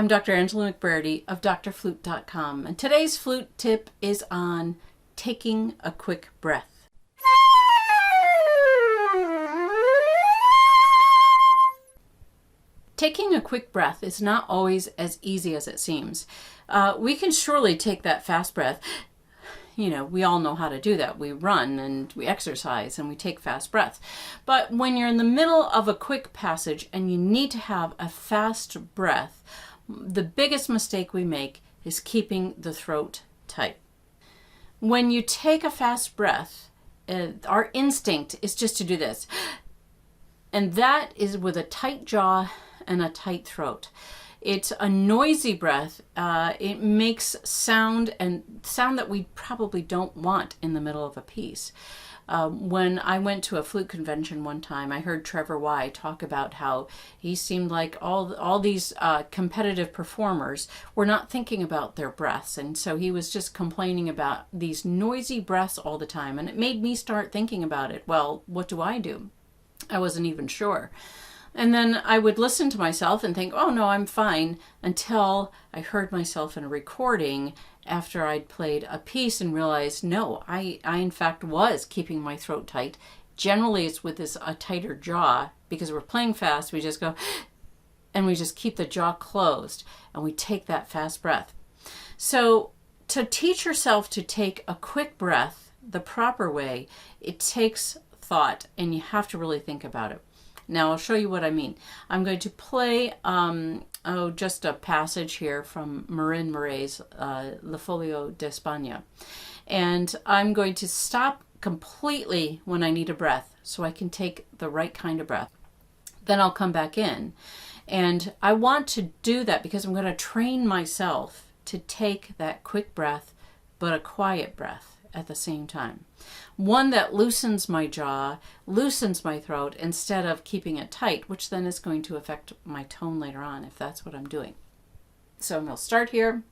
I'm Dr. Angela McBrady of DoctorFlute.com, and today's flute tip is on taking a quick breath. Taking a quick breath is not always as easy as it seems. We can surely take that fast breath. You know, we all know how to do that. We run and we exercise and we take fast breaths. But when you're in the middle of a quick passage and you need to have a fast breath, the biggest mistake we make is keeping the throat tight. When you take a fast breath, our instinct is just to do this. And that is with a tight jaw and a tight throat. It's a noisy breath. It makes sound, and sound that we probably don't want in the middle of a piece. When I went to a flute convention one time, I heard Trevor Y talk about how he seemed like all these competitive performers were not thinking about their breaths, and so he was just complaining about these noisy breaths all the time, and it made me start thinking about it. Well, what do? I wasn't even sure. And then I would listen to myself and think, oh no, I'm fine, until I heard myself in a recording after I'd played a piece and realized, no, I in fact was keeping my throat tight. Generally it's with a tighter jaw, because we're playing fast, we just go, and we just keep the jaw closed, and we take that fast breath. So to teach yourself to take a quick breath the proper way, it takes thought, and you have to really think about it. Now I'll show you what I mean. I'm going to play just a passage here from Marin Murray's Le Folio d'Espagne. And I'm going to stop completely when I need a breath so I can take the right kind of breath. Then I'll come back in. And I want to do that because I'm going to train myself to take that quick breath, but a quiet breath at the same time. One that loosens my jaw, loosens my throat, instead of keeping it tight, which then is going to affect my tone later on if that's what I'm doing. So I'm going to start here.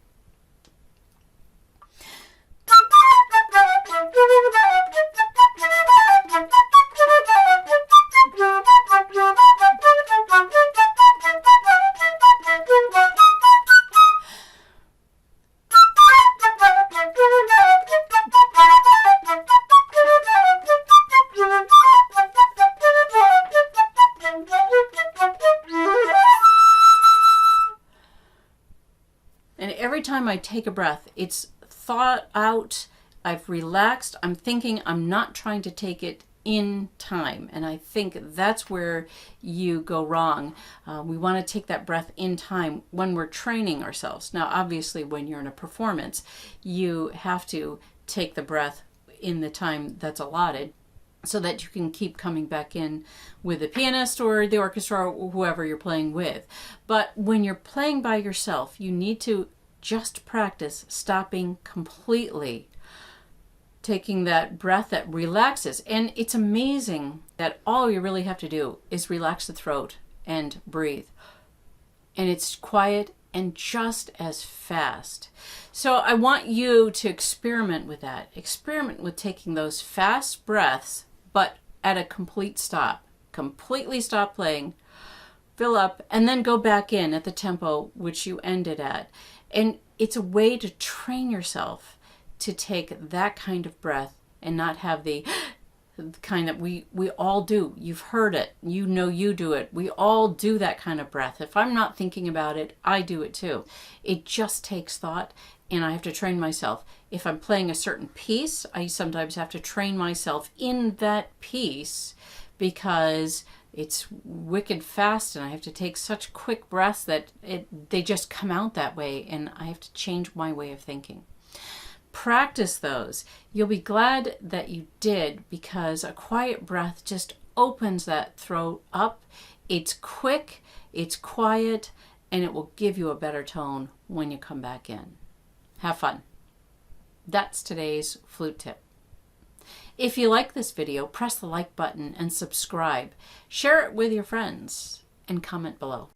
And every time I take a breath, it's thought out, I've relaxed, I'm thinking, I'm not trying to take it in time. And I think that's where you go wrong. We want to take that breath in time when we're training ourselves. Now, obviously, when you're in a performance, you have to take the breath in the time that's allotted, so that you can keep coming back in with the pianist or the orchestra or whoever you're playing with. But when you're playing by yourself, you need to just practice stopping completely, taking that breath that relaxes. And it's amazing that all you really have to do is relax the throat and breathe. And it's quiet and just as fast. So I want you to experiment with that. Experiment with taking those fast breaths, but at a complete stop. Completely stop playing, fill up, and then go back in at the tempo which you ended at. And it's a way to train yourself to take that kind of breath and not have the kind that we all do. You've heard it. You know you do it. We all do that kind of breath. If I'm not thinking about it, I do it too. It just takes thought, and I have to train myself. If I'm playing a certain piece, I sometimes have to train myself in that piece because it's wicked fast and I have to take such quick breaths that they just come out that way, and I have to change my way of thinking. Practice those. You'll be glad that you did, because a quiet breath just opens that throat up. It's quick, it's quiet, and it will give you a better tone when you come back in. Have fun. That's today's flute tip. If you like this video, press the like button and subscribe. Share it with your friends and comment below.